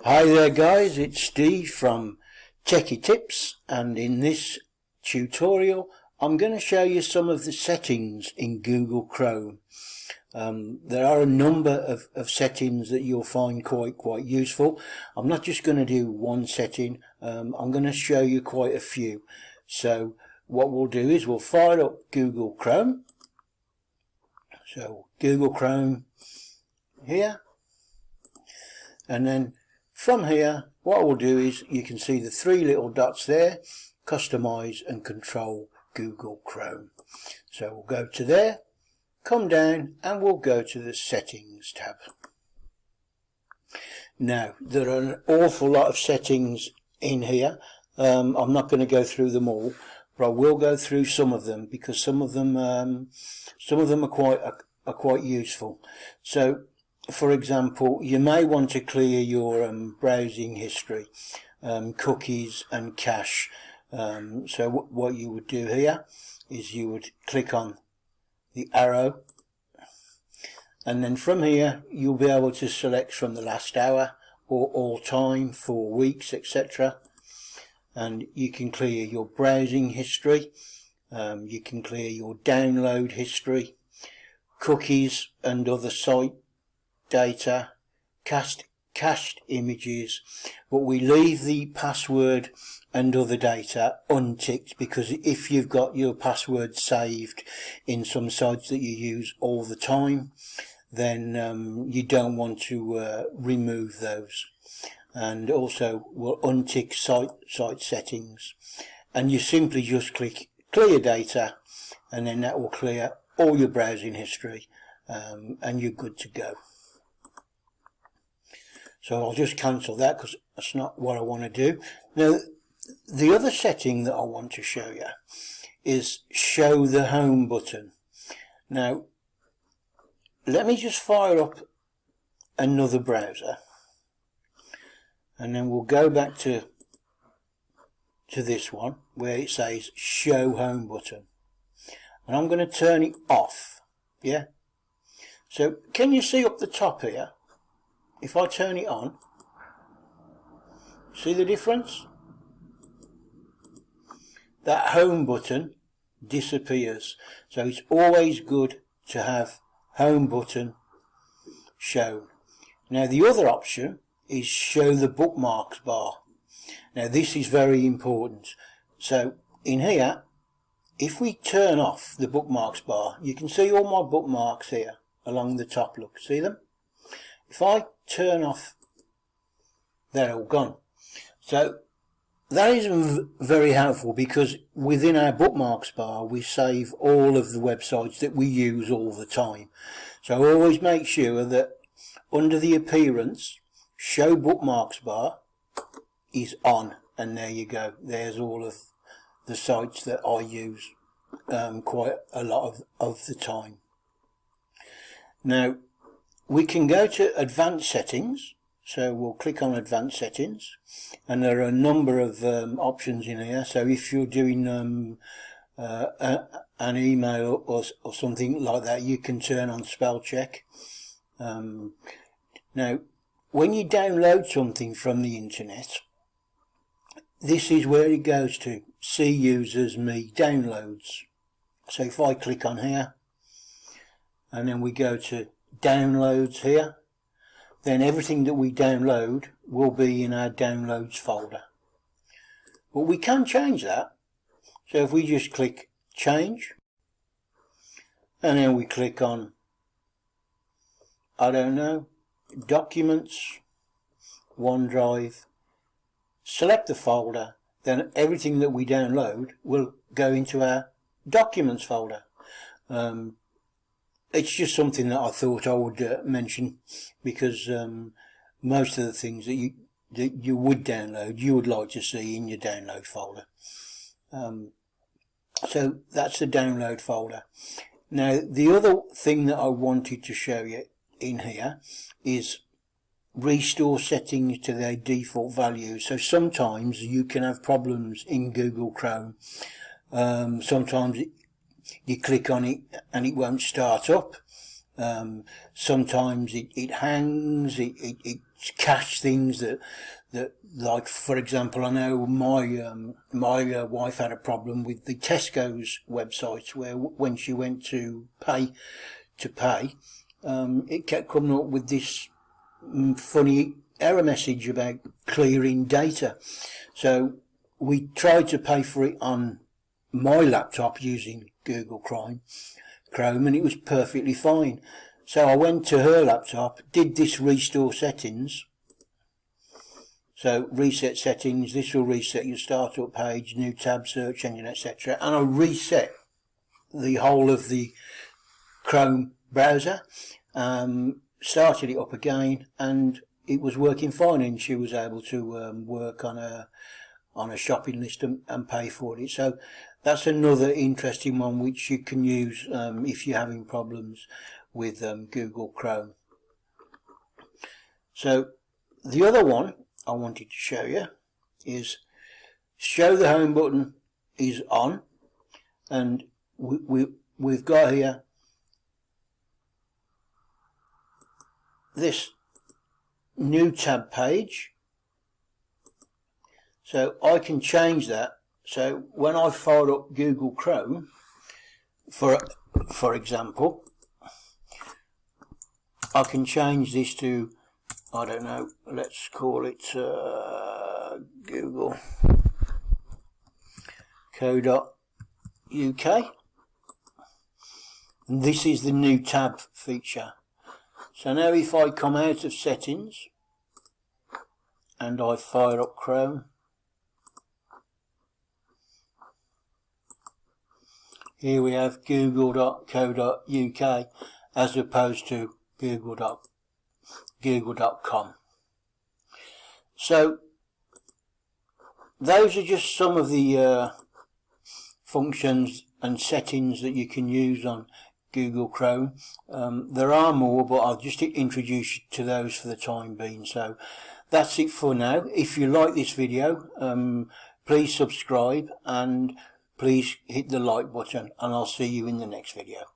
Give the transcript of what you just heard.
Hi there guys, it's Steve from Techie Tips, and in this tutorial I'm going to show you some of the settings in Google Chrome. There are a number of settings that you'll find quite useful. I'm not just going to do one setting, I'm going to show you quite a few. So what we'll do is we'll fire up Google Chrome. So Google Chrome here, and then from here what we'll do is you can see the three little dots there, customize and control Google Chrome. So we'll go to there, come down, and we'll go to the settings tab. Now there are an awful lot of settings in here. I'm not going to go through them all, but I will go through some of them because some of them are quite useful. So for example, you may want to clear your browsing history, cookies and cache. So what you would do here is you would click on the arrow, and then from here you'll be able to select from the last hour or all time, 4 weeks, etc. And you can clear your browsing history, you can clear your download history, cookies and other site data, cached images, but we leave the password and other data unticked because if you've got your password saved in some sites that you use all the time, then you don't want to remove those. And also we'll untick site settings, and you simply just click clear data, and then that will clear all your browsing history, and you're good to go. So I'll just cancel that because that's not what I want to do. Now the other setting that I want to show you is show the home button. Now let me just fire up another browser, and then we'll go back to this one where it says show home button, and I'm going to turn it off. Yeah, so can you see up the top here, if I turn it on, see the difference? That home button disappears. So it's always good to have home button shown. Now the other option is show the bookmarks bar. Now this is very important. So in here, if we turn off the bookmarks bar, you can see all my bookmarks here along the top. Look, see them? If I turn off, they're all gone. So that is very helpful because within our bookmarks bar we save all of the websites that we use all the time. So always make sure that under the appearance, show bookmarks bar is on, and there you go. There's all of the sites that I use quite a lot of the time. Now we can go to advanced settings. So we'll click on advanced settings, and there are a number of options in here. So if you're doing an email or something like that, you can turn on spell check. Now when you download something from the internet, this is where it goes to. See users, me, downloads. So if I click on here, and then we go to downloads here, then everything that we download will be in our downloads folder. But we can change that. So if we just click change, and then we click on, I don't know, documents, OneDrive, select the folder, then everything that we download will go into our documents folder. It's just something that I thought I would mention because most of the things that you would download, you would like to see in your download folder. So that's the download folder. Now the other thing that I wanted to show you in here is restore settings to their default values. So sometimes you can have problems in Google Chrome. Sometimes you click on it and it won't start up. Sometimes it hangs, it caches things that like, for example, I know my wife had a problem with the Tesco's website, where when she went to pay, it kept coming up with this funny error message about clearing data. So we tried to pay for it on my laptop using Google Chrome, and it was perfectly fine. So I went to her laptop, did this restore settings. So reset settings, this will reset your startup page, new tab, search engine, etc. And I reset the whole of the Chrome browser, started it up again, and it was working fine, and she was able to work on a shopping list and pay for it. So that's another interesting one which you can use if you're having problems with Google Chrome. So the other one I wanted to show you is show the home button is on, and we've got here this new tab page. So I can change that. So when I fire up Google Chrome, for example, I can change this to, I don't know, let's call it google.co.uk. And this is the new tab feature. So now if I come out of settings and I fire up Chrome, here we have google.co.uk as opposed to google.com. So those are just some of the functions and settings that you can use on Google Chrome. There are more, but I'll just introduce you to those for the time being. So that's it for now. If you like this video, please subscribe and please hit the like button, and I'll see you in the next video.